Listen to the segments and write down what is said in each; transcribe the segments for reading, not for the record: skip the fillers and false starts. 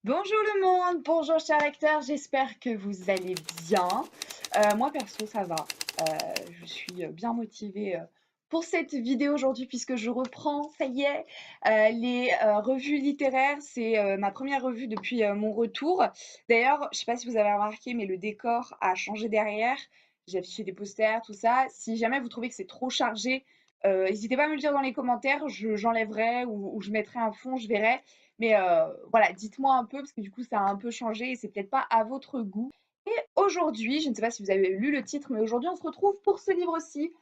Bonjour le monde, bonjour chers lecteurs, j'espère que vous allez bien. Moi perso ça va. Je suis bien motivée pour cette vidéo aujourd'hui puisque je reprends, ça y est, les revues littéraires. C'est ma première revue depuis mon retour. D'ailleurs, je sais pas si vous avez remarqué, mais le décor a changé derrière. J'ai affiché des posters, tout ça. Si jamais vous trouvez que c'est trop chargé, n'hésitez pas à me le dire dans les commentaires, j'enlèverai ou je mettrai un fond, je verrai. Mais voilà, dites-moi un peu, parce que du coup, ça a un peu changé et c'est peut-être pas à votre goût. Et aujourd'hui, je ne sais pas si vous avez lu le titre, mais aujourd'hui, on se retrouve pour ce livre-ci,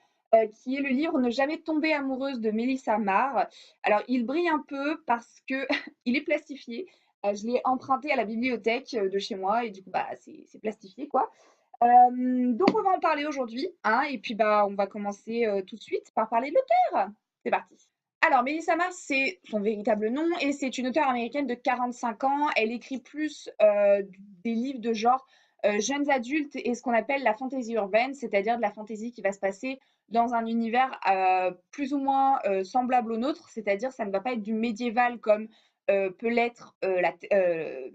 qui est le livre Ne jamais tomber amoureuse de Mélissa Marr. Alors, il brille un peu parce que il est plastifié. Je l'ai emprunté à la bibliothèque de chez moi et du coup, bah, c'est plastifié, quoi. Donc, on va en parler aujourd'hui, hein, et puis, bah, on va commencer tout de suite par parler de l'auteur. C'est parti. Alors, Melissa Marr, c'est son véritable nom et c'est une auteure américaine de 45 ans. Elle écrit plus des livres de genre jeunes adultes et ce qu'on appelle la fantaisie urbaine, c'est-à-dire de la fantaisie qui va se passer dans un univers plus ou moins semblable au nôtre, c'est-à-dire ça ne va pas être du médiéval comme peut l'être j'allais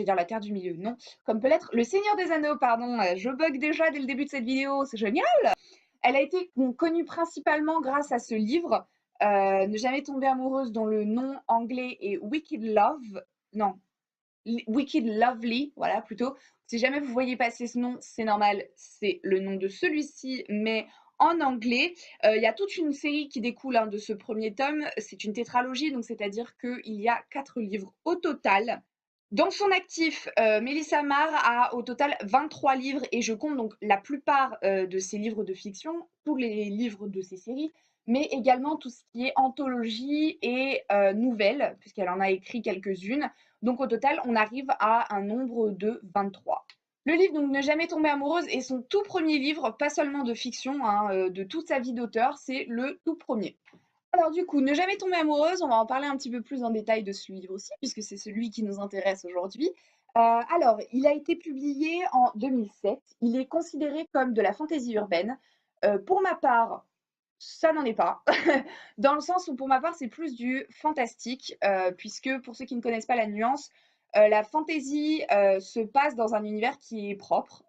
dire la Terre du Milieu, non, comme peut l'être le Seigneur des Anneaux, pardon, je bug déjà dès le début de cette vidéo, c'est génial. Elle a été connue principalement grâce à ce livre, Ne jamais tomber amoureuse, dont le nom anglais est Wicked Love. Non, Wicked Lovely, voilà plutôt. Si jamais vous voyez passer ce nom, c'est normal, c'est le nom de celui-ci, mais en anglais. Il y a toute une série qui découle de ce premier tome. C'est une tétralogie, donc c'est-à-dire qu'il y a 4 livres au total. Dans son actif, Mélissa Marr a au total 23 livres et je compte donc la plupart de ses livres de fiction, tous les livres de ses séries, mais également tout ce qui est anthologie et nouvelles, puisqu'elle en a écrit quelques-unes. Donc au total, on arrive à un nombre de 23. Le livre, donc, Ne jamais tomber amoureuse, est son tout premier livre, pas seulement de fiction, hein, de toute sa vie d'auteur, c'est le tout premier. Alors du coup, Ne jamais tomber amoureuse, on va en parler un petit peu plus en détail de ce livre aussi, puisque c'est celui qui nous intéresse aujourd'hui. Alors, il a été publié en 2007. Il est considéré comme de la fantaisie urbaine. Pour ma part, ça n'en est pas, dans le sens où pour ma part, c'est plus du fantastique, puisque pour ceux qui ne connaissent pas la nuance, la fantaisie se passe dans un univers qui est propre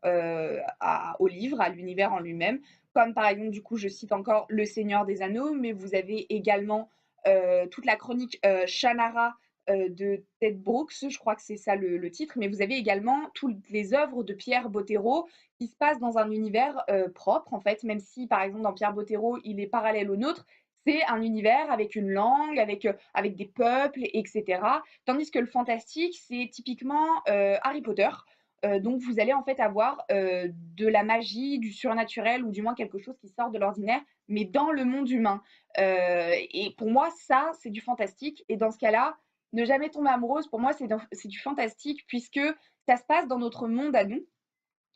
au livre, à l'univers en lui-même, comme par exemple, du coup, je cite encore Le Seigneur des Anneaux, mais vous avez également toute la chronique Shannara de Ted Brooks, je crois que c'est ça le titre, mais vous avez également toutes les œuvres de Pierre Bottero qui se passe dans un univers propre, en fait, même si, par exemple, dans Pierre Bottero, il est parallèle au nôtre, c'est un univers avec une langue, avec des peuples, etc. Tandis que le fantastique, c'est typiquement Harry Potter. Donc, vous allez en fait avoir de la magie, du surnaturel, ou du moins quelque chose qui sort de l'ordinaire, mais dans le monde humain. Et pour moi, ça, c'est du fantastique. Et dans ce cas-là, ne jamais tomber amoureuse, pour moi, c'est du fantastique, puisque ça se passe dans notre monde à nous,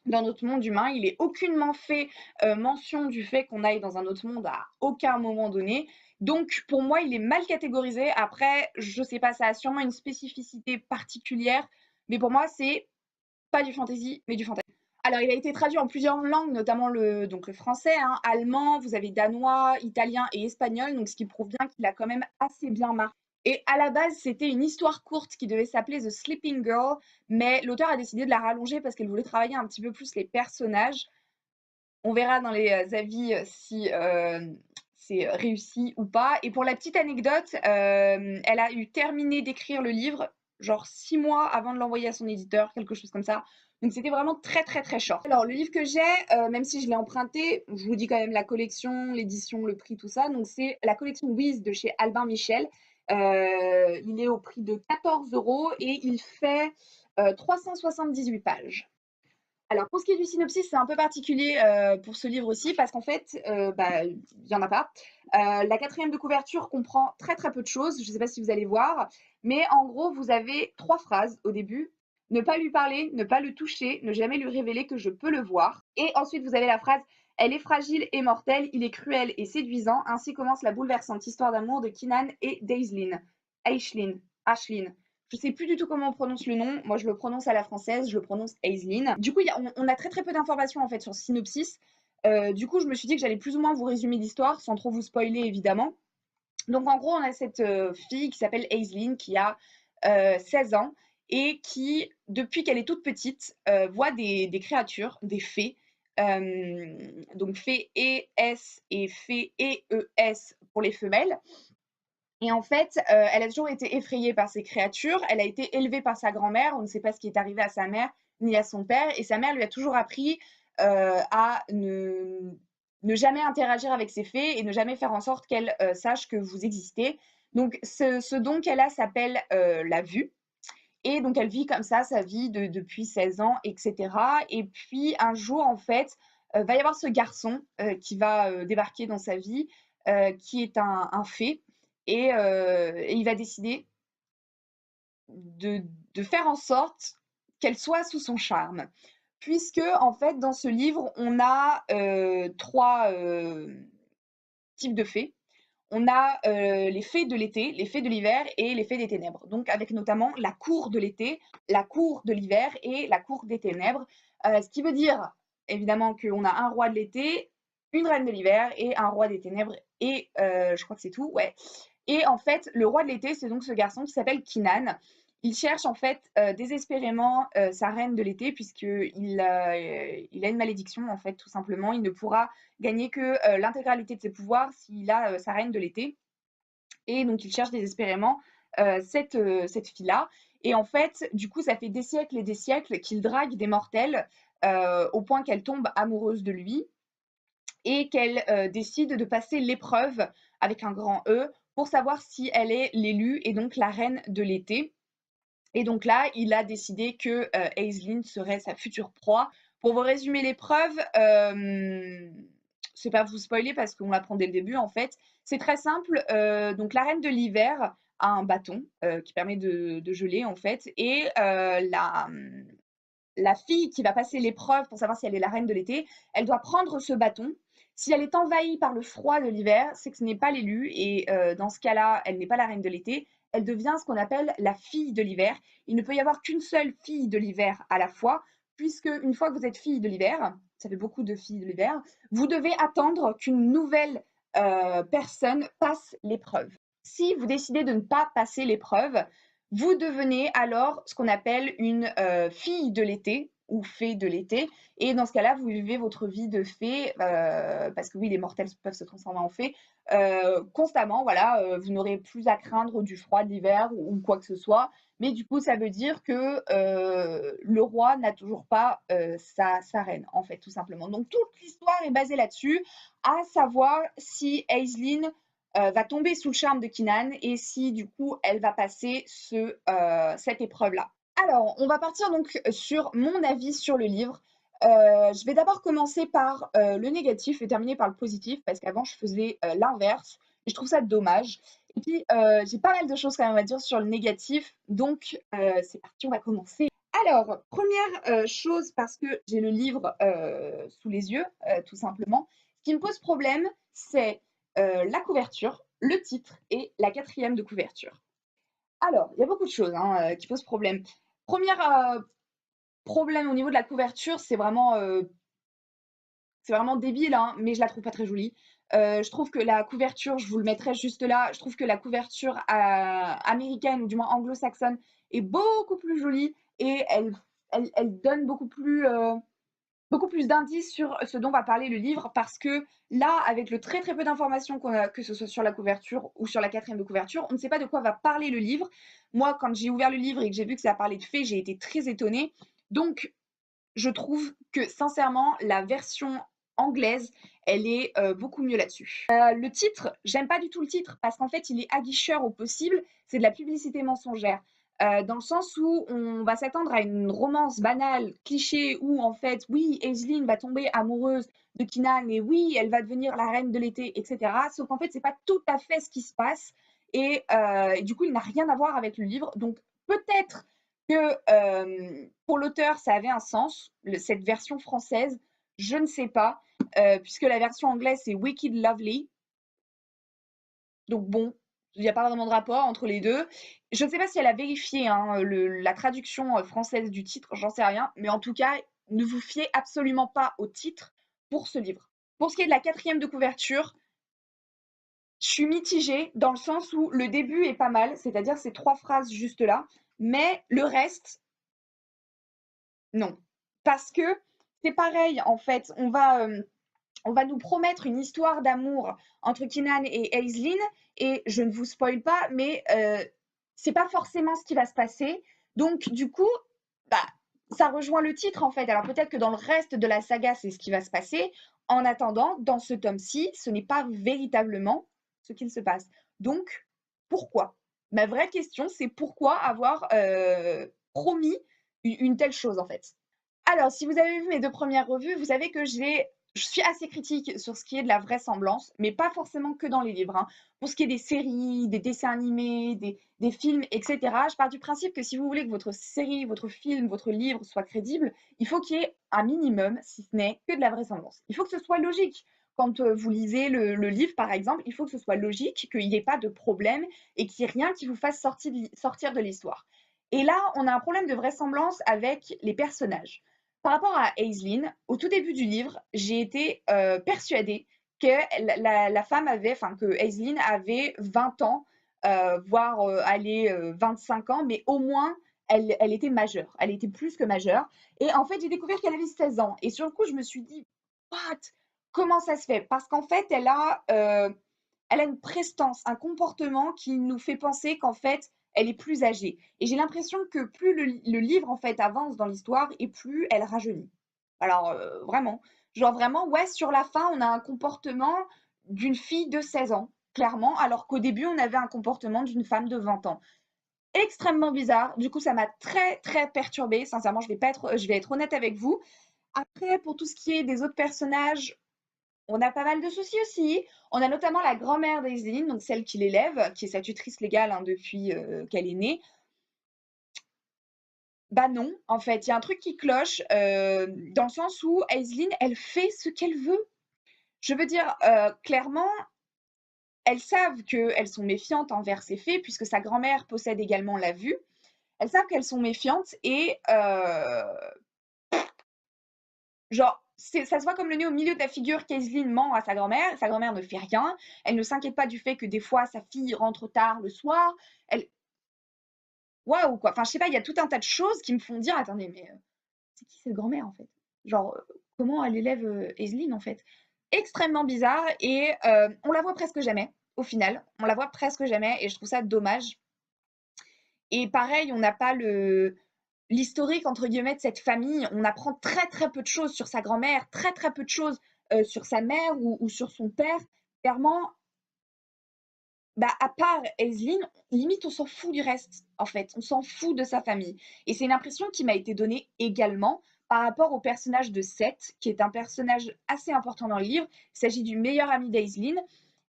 dans notre monde humain. Il est aucunement fait mention du fait qu'on aille dans un autre monde à aucun moment donné. Donc, pour moi, il est mal catégorisé. Après, je sais pas, ça a sûrement une spécificité particulière, mais pour moi, c'est pas du fantasy, mais du fantasy. Alors, il a été traduit en plusieurs langues, notamment donc le français, hein, allemand, vous avez danois, italien et espagnol, donc ce qui prouve bien qu'il a quand même assez bien marqué. Et à la base, c'était une histoire courte qui devait s'appeler The Sleeping Girl, mais l'auteur a décidé de la rallonger parce qu'elle voulait travailler un petit peu plus les personnages. On verra dans les avis si c'est réussi ou pas. Et pour la petite anecdote, elle a eu terminé d'écrire le livre, genre 6 mois avant de l'envoyer à son éditeur, quelque chose comme ça. Donc c'était vraiment très très très short. Alors le livre que j'ai, même si je l'ai emprunté, je vous dis quand même la collection, l'édition, le prix, tout ça. Donc c'est la collection Wiz de chez Albin Michel. Il est au prix de 14 € et il fait 378 pages. Alors, pour ce qui est du synopsis, c'est un peu particulier pour ce livre aussi, parce qu'en fait, bah, il n'y en a pas. La quatrième de couverture comprend très très peu de choses, je ne sais pas si vous allez voir, mais en gros, vous avez 3 phrases au début. Ne pas lui parler, ne pas le toucher, ne jamais lui révéler que je peux le voir. Et ensuite, vous avez la phrase elle est fragile et mortelle, il est cruel et séduisant. Ainsi commence la bouleversante histoire d'amour de Kinan et Aislinn. Ashlyn. Je sais plus du tout comment on prononce le nom. Moi, je le prononce à la française, je le prononce Aislinn. Du coup, on a très très peu d'informations en fait sur synopsis. Du coup, je me suis dit que j'allais plus ou moins vous résumer l'histoire sans trop vous spoiler évidemment. Donc en gros, on a cette fille qui s'appelle Aislinn qui a 16 ans et qui, depuis qu'elle est toute petite, voit des créatures, des fées, donc fées E-S et fées E-E-S pour les femelles. Et en fait, elle a toujours été effrayée par ces créatures. Elle a été élevée par sa grand-mère. On ne sait pas ce qui est arrivé à sa mère ni à son père. Et sa mère lui a toujours appris à ne jamais interagir avec ces fées et ne jamais faire en sorte qu'elles sachent que vous existez. Donc, ce don qu'elle a s'appelle la vue. Et donc, elle vit comme ça sa vie depuis 16 ans, etc. Et puis, un jour, en fait, va y avoir ce garçon qui va débarquer dans sa vie, qui est un fée. Et il va décider de, de faire en sorte qu'elle soit sous son charme. Puisque, en fait, dans ce livre, on a trois types de fées. On a les fées de l'été, les fées de l'hiver et les fées des ténèbres. Donc, avec notamment la cour de l'été, la cour de l'hiver et la cour des ténèbres. Ce qui veut dire, évidemment, qu'on a un roi de l'été, une reine de l'hiver et un roi des ténèbres. Et je crois que c'est tout, ouais. Et en fait, le roi de l'été, c'est donc ce garçon qui s'appelle Kinan. Il cherche en fait désespérément sa reine de l'été puisqu'il il a une malédiction en fait tout simplement. Il ne pourra gagner que l'intégralité de ses pouvoirs s'il a sa reine de l'été. Et donc il cherche désespérément cette fille-là. Et en fait, du coup, ça fait des siècles et des siècles qu'il drague des mortels au point qu'elle tombe amoureuse de lui et qu'elle décide de passer l'épreuve avec un grand E pour savoir si elle est l'élue et donc la reine de l'été. Et donc là, il a décidé que Aislinn serait sa future proie. Pour vous résumer l'épreuve, c'est pas vous spoiler parce qu'on l'apprend dès le début en fait. C'est très simple. Donc la reine de l'hiver a un bâton qui permet de geler en fait. Et la fille qui va passer l'épreuve pour savoir si elle est la reine de l'été, elle doit prendre ce bâton. Si elle est envahie par le froid de l'hiver, c'est que ce n'est pas l'élue et dans ce cas-là, elle n'est pas la reine de l'été. Elle devient ce qu'on appelle la fille de l'hiver. Il ne peut y avoir qu'une seule fille de l'hiver à la fois, puisque une fois que vous êtes fille de l'hiver, ça fait beaucoup de filles de l'hiver, vous devez attendre qu'une nouvelle personne passe l'épreuve. Si vous décidez de ne pas passer l'épreuve, vous devenez alors ce qu'on appelle une fille de l'été ou fée de l'été. Et dans ce cas-là, vous vivez votre vie de fée, parce que oui, les mortels peuvent se transformer en fée, constamment. Voilà, vous n'aurez plus à craindre du froid de l'hiver ou quoi que ce soit. Mais du coup, ça veut dire que le roi n'a toujours pas sa reine, en fait, tout simplement. Donc toute l'histoire est basée là-dessus, à savoir si Aislinn va tomber sous le charme de Kinan et si du coup elle va passer cette épreuve-là. Alors, on va partir donc sur mon avis sur le livre. Je vais d'abord commencer par le négatif et terminer par le positif parce qu'avant je faisais l'inverse et je trouve ça dommage. Et puis j'ai pas mal de choses quand même à dire sur le négatif, donc c'est parti, on va commencer. Alors, première chose, parce que j'ai le livre sous les yeux, tout simplement, ce qui me pose problème, c'est la couverture, le titre et la quatrième de couverture. Alors, il y a beaucoup de choses qui posent problème. Premier problème au niveau de la couverture, c'est vraiment débile, hein, mais je la trouve pas très jolie. Je trouve que la couverture, je vous le mettrai juste là, je trouve que la couverture américaine ou du moins anglo-saxonne est beaucoup plus jolie et elle donne beaucoup plus d'indices sur ce dont va parler le livre parce que là, avec le très très peu d'informations qu'on a, que ce soit sur la couverture ou sur la quatrième de couverture, on ne sait pas de quoi va parler le livre. Moi, quand j'ai ouvert le livre et que j'ai vu que ça parlait de fées, j'ai été très étonnée. Donc, je trouve que sincèrement, la version anglaise, elle est beaucoup mieux là-dessus. Le titre, j'aime pas du tout le titre parce qu'en fait, il est aguicheur au possible. C'est de la publicité mensongère. Dans le sens où on va s'attendre à une romance banale, cliché, où en fait, oui, Aislinn va tomber amoureuse de Kinan et oui, elle va devenir la reine de l'été, etc. Sauf qu'en fait, c'est pas tout à fait ce qui se passe et du coup, il n'a rien à voir avec le livre. Donc peut-être que pour l'auteur, ça avait un sens, cette version française, je ne sais pas, puisque la version anglaise, c'est Wicked Lovely. Donc bon, il n'y a pas vraiment de rapport entre les deux. Je ne sais pas si elle a vérifié la traduction française du titre, j'en sais rien, mais en tout cas, ne vous fiez absolument pas au titre pour ce livre. Pour ce qui est de la quatrième de couverture, je suis mitigée dans le sens où le début est pas mal, c'est-à-dire ces trois phrases juste là. mais le reste, non. Parce que c'est pareil, en fait, on va nous promettre une histoire d'amour entre Keenan et Aislinn, et je ne vous spoil pas, mais c'est pas forcément ce qui va se passer. Donc, du coup, bah, ça rejoint le titre, en fait. Alors, peut-être que dans le reste de la saga, c'est ce qui va se passer. En attendant, dans ce tome-ci, ce n'est pas véritablement ce qu'il se passe. Donc, pourquoi? Ma vraie question, c'est pourquoi avoir promis une telle chose, en fait. Alors, si vous avez vu mes 2 premières revues, vous savez que je suis assez critique sur ce qui est de la vraisemblance, mais pas forcément que dans les livres, hein. Pour ce qui est des séries, des dessins animés, des films, et cetera, je pars du principe que si vous voulez que votre série, votre film, votre livre soit crédible, il faut qu'il y ait un minimum, si ce n'est que de la vraisemblance. Il faut que ce soit logique. Quand, vous lisez le livre, par exemple, il faut que ce soit logique, qu'il n'y ait pas de problème et qu'il n'y ait rien qui vous fasse sortir de l'histoire. Et là, on a un problème de vraisemblance avec les personnages. Par rapport à Aislinn, au tout début du livre, j'ai été persuadée que la femme avait, enfin que Aislinn avait 20 ans, voire 25 ans, mais au moins elle était majeure, elle était plus que majeure. Et en fait, j'ai découvert qu'elle avait 16 ans. Et sur le coup, je me suis dit, what? Comment ça se fait? Parce qu'en fait, elle a une prestance, un comportement qui nous fait penser qu'en fait, elle est plus âgée. Et j'ai l'impression que plus le livre en fait avance dans l'histoire et plus elle rajeunit. Alors vraiment, genre vraiment, ouais, sur la fin, on a un comportement d'une fille de 16 ans, clairement, alors qu'au début, on avait un comportement d'une femme de 20 ans. Extrêmement bizarre. Du coup, ça m'a très très perturbée. Sincèrement, je vais être honnête avec vous. Après, pour tout ce qui est des autres personnages, on a pas mal de soucis aussi. On a notamment la grand-mère d'Aislinn, donc celle qui l'élève, qui est sa tutrice légale hein, depuis qu'elle est née. Bah non, en fait, il y a un truc qui cloche dans le sens où Aislinn, elle fait ce qu'elle veut. Je veux dire, clairement, elles savent qu'elles sont méfiantes envers ces fées, puisque sa grand-mère possède également la vue. Elles savent qu'elles sont méfiantes et genre, ça se voit comme le nez au milieu de la figure qu'Aislinn ment à sa grand-mère. Sa grand-mère ne fait rien. Elle ne s'inquiète pas du fait que des fois sa fille rentre tard le soir. Elle, waouh quoi. Enfin, je sais pas, il y a tout un tas de choses qui me font dire, attendez, mais c'est qui cette grand-mère en fait? Genre, comment elle élève Aislinn en fait? Extrêmement bizarre et on la voit presque jamais. Au final, on la voit presque jamais et je trouve ça dommage. Et pareil, on n'a pas l'historique entre guillemets de cette famille. On apprend très très peu de choses sur sa grand-mère, très très peu de choses sur sa mère ou sur son père. Clairement, bah, à part Aislinn, limite on s'en fout du reste en fait. On s'en fout de sa famille. Et c'est une impression qui m'a été donnée également par rapport au personnage de Seth, qui est un personnage assez important dans le livre. Il s'agit du meilleur ami d'Aislinn.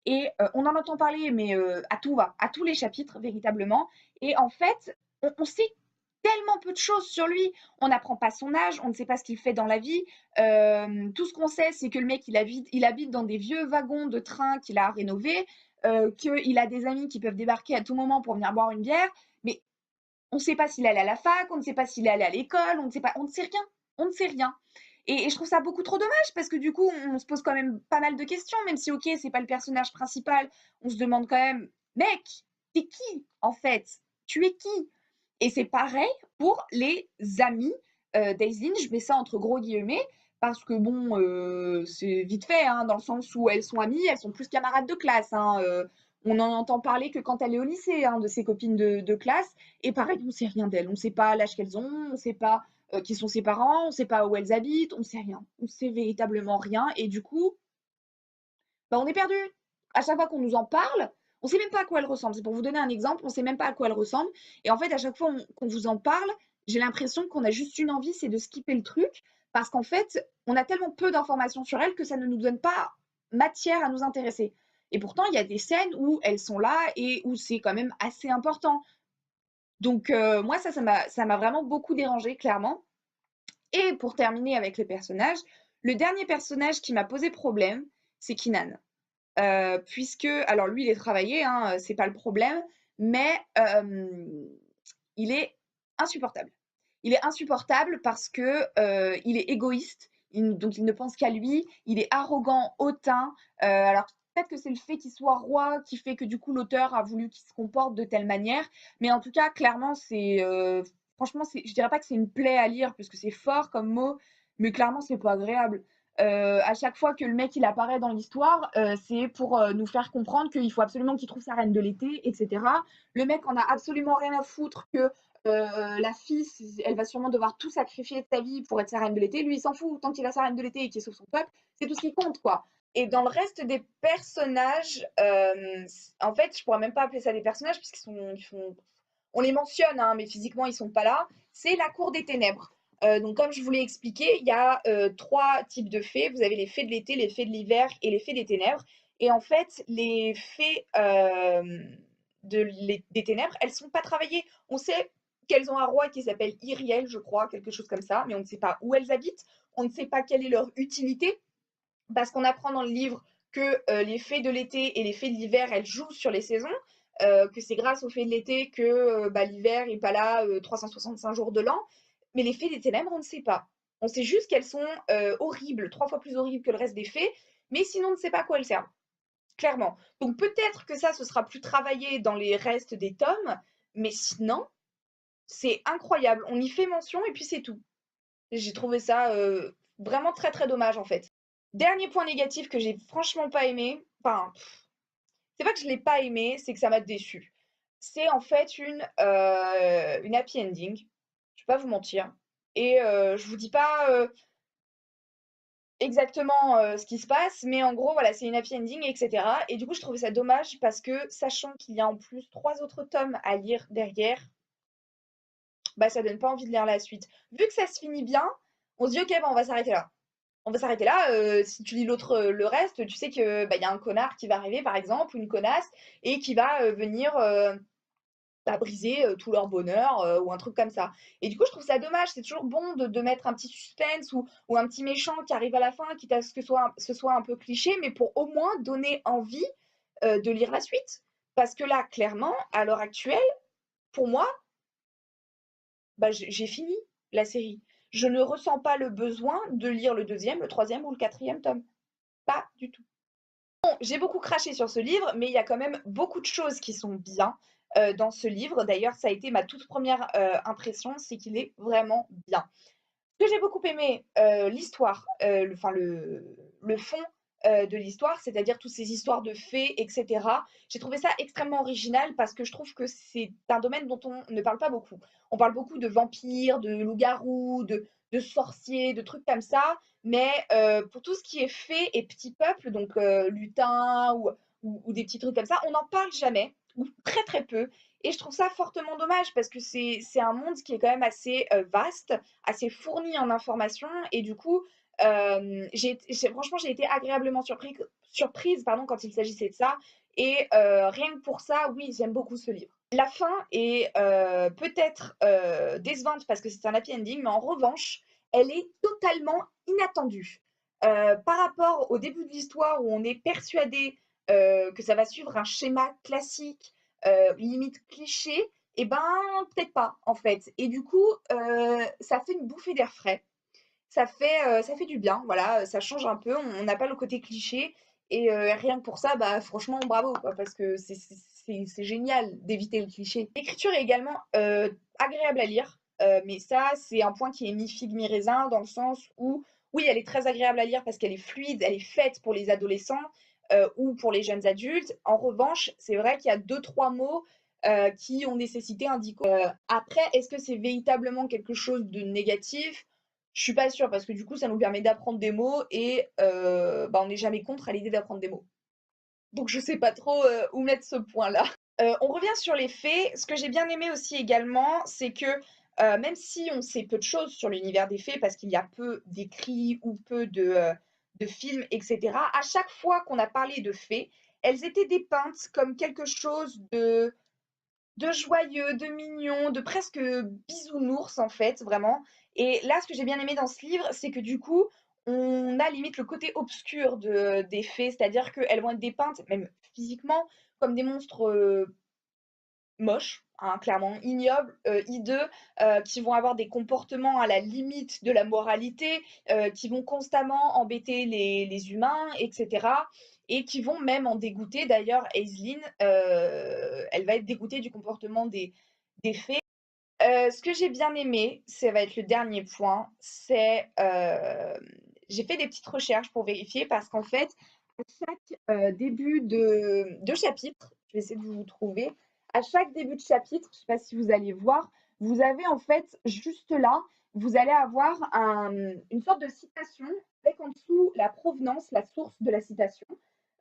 Et on en entend parler, mais à tout va, à tous les chapitres, véritablement. Et en fait, on sait tellement peu de choses sur lui. On n'apprend pas son âge, on ne sait pas ce qu'il fait dans la vie. Tout ce qu'on sait, c'est que le mec, il habite dans des vieux wagons de train qu'il a rénovés, qu'il a des amis qui peuvent débarquer à tout moment pour venir boire une bière. Mais on ne sait pas s'il est allé à la fac, on ne sait pas s'il est allé à l'école, on ne sait pas, on ne sait rien. On ne sait rien. Et je trouve ça beaucoup trop dommage parce que du coup, on se pose quand même pas mal de questions, même si, ok, c'est pas le personnage principal, on se demande quand même, mec, t'es qui en fait? Tu es qui? Et c'est pareil pour les amis d'Aislinn, je mets ça entre gros guillemets, parce que bon, c'est vite fait, hein, dans le sens où elles sont amies, elles sont plus camarades de classe. Hein, on n'en entend parler que quand elle est au lycée, hein, de ses copines de classe. Et pareil, on ne sait rien d'elles. On ne sait pas l'âge qu'elles ont, on ne sait pas qui sont ses parents, on ne sait pas où elles habitent, on ne sait rien. On ne sait véritablement rien. Et du coup, bah, on est perdu. À chaque fois qu'on nous en parle, on ne sait même pas à quoi elle ressemble. C'est pour vous donner un exemple, on ne sait même pas à quoi elle ressemble. Et en fait, à chaque fois qu'on vous en parle, j'ai l'impression qu'on a juste une envie, c'est de skipper le truc. Parce qu'en fait, on a tellement peu d'informations sur elle que ça ne nous donne pas matière à nous intéresser. Et pourtant, il y a des scènes où elles sont là et où c'est quand même assez important. Donc, moi, ça m'a vraiment beaucoup dérangé, clairement. Et pour terminer avec les personnages, le dernier personnage qui m'a posé problème, c'est Keenan. Puisque, alors lui, il est travaillé, hein, c'est pas le problème, mais il est insupportable. Il est insupportable parce que il est égoïste, donc il ne pense qu'à lui, il est arrogant, hautain, alors peut-être que c'est le fait qu'il soit roi qui fait que du coup l'auteur a voulu qu'il se comporte de telle manière, mais en tout cas, clairement, franchement, je dirais pas que c'est une plaie à lire, parce que c'est fort comme mot, mais clairement, c'est pas agréable. À chaque fois que le mec il apparaît dans l'histoire, c'est pour nous faire comprendre qu'il faut absolument qu'il trouve sa reine de l'été, etc. Le mec en a absolument rien à foutre que la fille, elle va sûrement devoir tout sacrifier de sa vie pour être sa reine de l'été. Lui, il s'en fout. Tant qu'il a sa reine de l'été et qu'il sauve son peuple, c'est tout ce qui compte, quoi. Et dans le reste des personnages, en fait, je pourrais même pas appeler ça des personnages, on les mentionne, hein, mais physiquement, ils sont pas là. C'est la cour des ténèbres. Donc, comme je vous l'ai expliqué, il y a 3 types de fées. Vous avez les fées de l'été, les fées de l'hiver et les fées des ténèbres. Et en fait, les fées des ténèbres, elles sont pas travaillées. On sait qu'elles ont un roi qui s'appelle Iriel, je crois, quelque chose comme ça, mais on ne sait pas où elles habitent, on ne sait pas quelle est leur utilité, parce qu'on apprend dans le livre que les fées de l'été et les fées de l'hiver, elles jouent sur les saisons, que c'est grâce aux fées de l'été que l'hiver n'est pas là 365 jours de l'an, mais les fées des ténèbres, on ne sait pas. On sait juste qu'elles sont horribles, 3 fois plus horribles que le reste des fées, mais sinon on ne sait pas à quoi elles servent, clairement. Donc peut-être que ça, ce sera plus travaillé dans les restes des tomes, mais sinon, c'est incroyable. On y fait mention et puis c'est tout. J'ai trouvé ça vraiment très très dommage en fait. Dernier point négatif que j'ai franchement pas aimé, enfin, c'est pas que je l'ai pas aimé, c'est que ça m'a déçu. C'est en fait une happy ending, je vais pas vous mentir. Et je vous dis pas exactement ce qui se passe, mais en gros, voilà, c'est une happy ending, etc. Et du coup, je trouvais ça dommage parce que, sachant qu'il y a en plus 3 autres tomes à lire derrière, bah ça donne pas envie de lire la suite. Vu que ça se finit bien, on se dit ok, bah, on va s'arrêter là. On va s'arrêter là. Si tu lis le reste, tu sais que bah, y a un connard qui va arriver, par exemple, ou une connasse, et qui va venir briser tout leur bonheur ou un truc comme ça. Et du coup, je trouve ça dommage. C'est toujours bon de mettre un petit suspense ou un petit méchant qui arrive à la fin, quitte à ce que ce soit un peu cliché, mais pour au moins donner envie de lire la suite. Parce que là, clairement, à l'heure actuelle, pour moi, bah, j'ai fini la série. Je ne ressens pas le besoin de lire le 2e, le 3e ou le 4e tome. Pas du tout. Bon, j'ai beaucoup craché sur ce livre, mais il y a quand même beaucoup de choses qui sont bien dans ce livre. D'ailleurs, ça a été ma toute première impression, c'est qu'il est vraiment bien. Ce que j'ai beaucoup aimé, l'histoire, le fond de l'histoire, c'est-à-dire toutes ces histoires de fées, etc. J'ai trouvé ça extrêmement original parce que je trouve que c'est un domaine dont on ne parle pas beaucoup. On parle beaucoup de vampires, de loups-garous, de sorciers, de trucs comme ça, mais pour tout ce qui est fées et petits peuples, donc lutins ou des petits trucs comme ça, on n'en parle jamais, ou très très peu. Et je trouve ça fortement dommage parce que c'est un monde qui est quand même assez vaste, assez fourni en informations, et du coup, franchement, j'ai été agréablement surprise pardon, quand il s'agissait de ça. Et rien que pour ça, oui, j'aime beaucoup ce livre. La fin est peut-être décevante parce que c'est un happy ending, mais en revanche, elle est totalement inattendue. Par rapport au début de l'histoire où on est persuadé que ça va suivre un schéma classique, limite cliché, et ben peut-être pas en fait. Et du coup, ça fait une bouffée d'air frais. Ça fait du bien, voilà, ça change un peu, on n'a pas le côté cliché, et rien que pour ça, bah franchement bravo quoi, parce que c'est génial d'éviter le cliché. L'écriture est également agréable à lire, mais ça c'est un point qui est mi-figue mi-raisin, dans le sens où oui, elle est très agréable à lire parce qu'elle est fluide, elle est faite pour les adolescents ou pour les jeunes adultes. En revanche, c'est vrai qu'il y a 2-3 mots qui ont nécessité un dico. Après, est-ce que c'est véritablement quelque chose de négatif? Je suis pas sûre parce que du coup, ça nous permet d'apprendre des mots, et on n'est jamais contre à l'idée d'apprendre des mots. Donc je sais pas trop où mettre ce point-là. On revient sur les faits. Ce que j'ai bien aimé aussi également, c'est que même si on sait peu de choses sur l'univers des fées, parce qu'il y a peu d'écrits ou peu de films, etc., à chaque fois qu'on a parlé de fées, elles étaient dépeintes comme quelque chose de joyeux, de mignon, de presque bisounours en fait, vraiment. Et là, ce que j'ai bien aimé dans ce livre, c'est que du coup, on a limite le côté obscur des fées, c'est-à-dire qu'elles vont être dépeintes, même physiquement, comme des monstres moches, hein, clairement, ignobles, hideux, qui vont avoir des comportements à la limite de la moralité, qui vont constamment embêter les humains, etc. Et qui vont même en dégoûter. D'ailleurs, Aislinn, elle va être dégoûtée du comportement des fées. Ce que j'ai bien aimé, ça va être le dernier point, c'est j'ai fait des petites recherches pour vérifier parce qu'en fait, à chaque début de chapitre, je vais essayer de vous trouver, à chaque début de chapitre, je ne sais pas si vous allez voir, vous avez en fait juste là, vous allez avoir une sorte de citation avec en dessous la provenance, la source de la citation,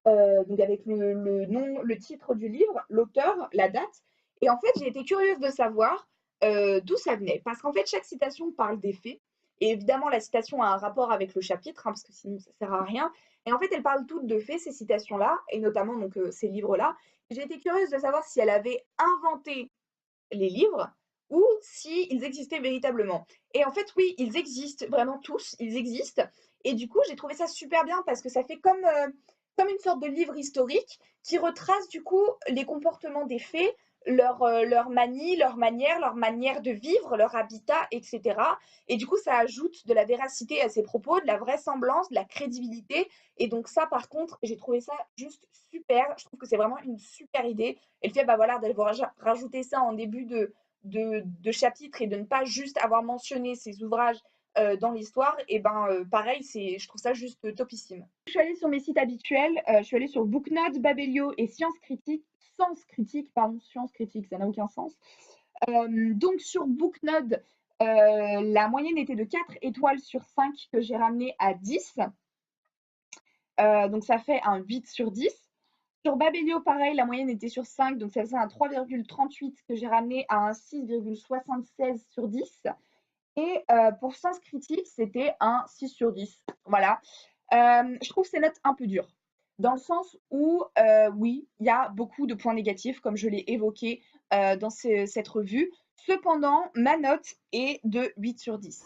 donc avec le nom, le titre du livre, l'auteur, la date. Et en fait, j'ai été curieuse de savoir d'où ça venait. Parce qu'en fait, chaque citation parle des faits. Et évidemment, la citation a un rapport avec le chapitre, hein, parce que sinon, ça ne sert à rien. Et en fait, elles parlent toutes de faits, ces citations-là, et notamment donc, ces livres-là. J'ai été curieuse de savoir si elle avait inventé les livres ou s'ils existaient véritablement. Et en fait, oui, ils existent, vraiment tous, ils existent. Et du coup, j'ai trouvé ça super bien parce que ça fait comme une sorte de livre historique qui retrace du coup les comportements des fées, leur manie, leur manière de vivre, leur habitat, etc. Et du coup, ça ajoute de la véracité à ces propos, de la vraisemblance, de la crédibilité. Et donc ça, par contre, j'ai trouvé ça juste super. Je trouve que c'est vraiment une super idée. Et le fait bah, voilà, d'avoir rajouté ça en début de chapitre et de ne pas juste avoir mentionné ces ouvrages dans l'histoire, et ben pareil, je trouve ça juste topissime. Je suis allée sur mes sites habituels, je suis allée sur Booknode, Babelio et Science Critique. Sens Critique, pardon, Science Critique, ça n'a aucun sens. Donc sur Booknode, la moyenne était de 4 étoiles sur 5 que j'ai ramené à 10. Donc ça fait un 8 sur 10. Sur Babelio, pareil, la moyenne était sur 5, donc ça faisait un 3,38 que j'ai ramené à un 6,76 sur 10. Et pour Sens Critique, c'était un 6 sur 10. Voilà. Je trouve ces notes un peu dures. Dans le sens où, oui, il y a beaucoup de points négatifs, comme je l'ai évoqué dans cette revue. Cependant, ma note est de 8 sur 10.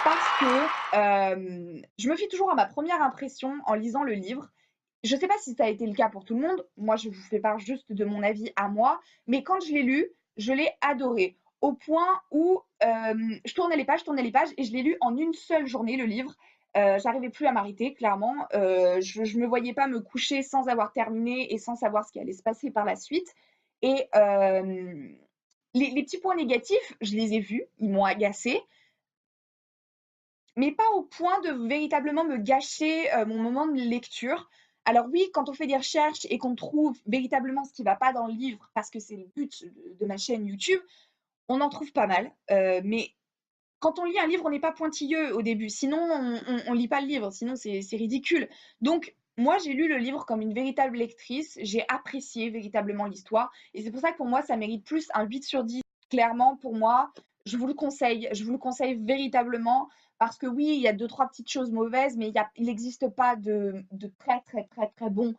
Parce que je me fie toujours à ma première impression en lisant le livre. Je ne sais pas si ça a été le cas pour tout le monde. Moi, je vous fais part juste de mon avis à moi. Mais quand je l'ai lu, je l'ai adoré. Au point où je tournais les pages et je l'ai lu en une seule journée, le livre. J'arrivais plus à m'arrêter, clairement. Je ne me voyais pas me coucher sans avoir terminé et sans savoir ce qui allait se passer par la suite. Et les petits points négatifs, je les ai vus, ils m'ont agacée, mais pas au point de véritablement me gâcher mon moment de lecture. Alors oui, quand on fait des recherches et qu'on trouve véritablement ce qui ne va pas dans le livre, parce que c'est le but de ma chaîne YouTube, on en trouve pas mal. Mais quand on lit un livre, on n'est pas pointilleux au début. Sinon, on lit pas le livre. Sinon, c'est ridicule. Donc, moi, j'ai lu le livre comme une véritable lectrice. J'ai apprécié véritablement l'histoire. Et c'est pour ça que pour moi, ça mérite plus un 8 sur 10. Clairement, pour moi, je vous le conseille. Je vous le conseille véritablement. Parce que oui, il y a 2-3 petites choses mauvaises, mais il n'existe pas de très, très, très, très bons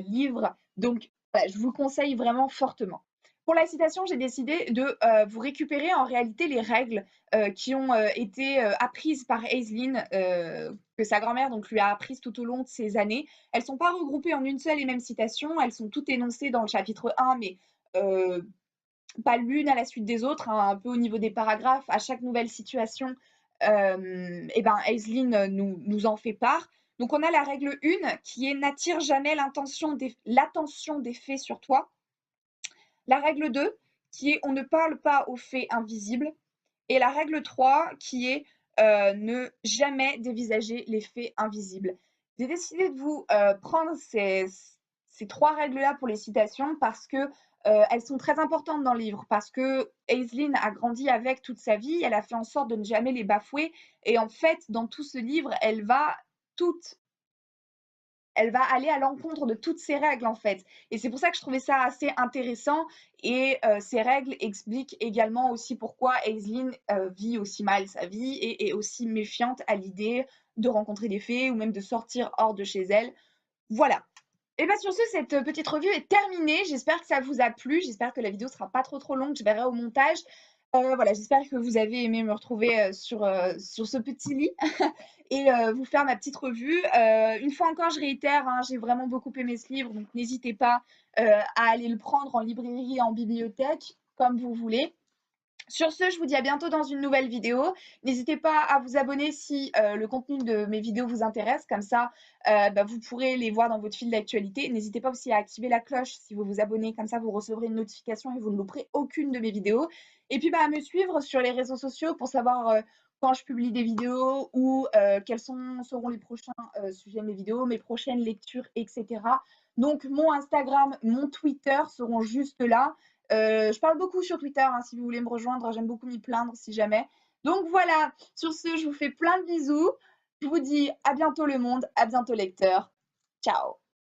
livres. Donc, voilà, je vous le conseille vraiment fortement. Pour la citation, j'ai décidé de vous récupérer en réalité les règles qui ont été apprises par Aislinn, que sa grand-mère donc, lui a apprises tout au long de ces années. Elles ne sont pas regroupées en une seule et même citation, elles sont toutes énoncées dans le chapitre 1, mais pas l'une à la suite des autres, hein, un peu au niveau des paragraphes. À chaque nouvelle situation, et ben, Aislinn nous en fait part. Donc on a la règle 1 qui est n'attire jamais l'attention des faits sur toi. La règle 2 qui est on ne parle pas aux faits invisibles. Et la règle 3 qui est ne jamais dévisager les faits invisibles. J'ai décidé de vous prendre ces 3 règles-là pour les citations parce que elles sont très importantes dans le livre, parce que Aislinn a grandi avec toute sa vie, elle a fait en sorte de ne jamais les bafouer, et en fait, dans tout ce livre, elle va aller à l'encontre de toutes ces règles en fait. Et c'est pour ça que je trouvais ça assez intéressant. Et ces règles expliquent également aussi pourquoi Aislinn vit aussi mal sa vie et est aussi méfiante à l'idée de rencontrer des fées ou même de sortir hors de chez elle. Voilà. Et bien sur ce, cette petite revue est terminée. J'espère que ça vous a plu. J'espère que la vidéo sera pas trop longue. Je verrai au montage. Voilà, j'espère que vous avez aimé me retrouver, sur ce petit lit et vous faire ma petite revue. Une fois encore, je réitère, hein, j'ai vraiment beaucoup aimé ce livre, donc n'hésitez pas, à aller le prendre en librairie, en bibliothèque, comme vous voulez. Sur ce, je vous dis à bientôt dans une nouvelle vidéo. N'hésitez pas à vous abonner si le contenu de mes vidéos vous intéresse. Comme ça, vous pourrez les voir dans votre fil d'actualité. N'hésitez pas aussi à activer la cloche si vous vous abonnez. Comme ça, vous recevrez une notification et vous ne louperez aucune de mes vidéos. Et puis, à me suivre sur les réseaux sociaux pour savoir quand je publie des vidéos ou quels seront les prochains sujets de mes vidéos, mes prochaines lectures, etc. Donc, mon Instagram, mon Twitter seront juste là. Je parle beaucoup sur Twitter, hein, si vous voulez me rejoindre, j'aime beaucoup m'y plaindre si jamais. Donc voilà, sur ce, je vous fais plein de bisous. Je vous dis à bientôt le monde, à bientôt lecteur. Ciao.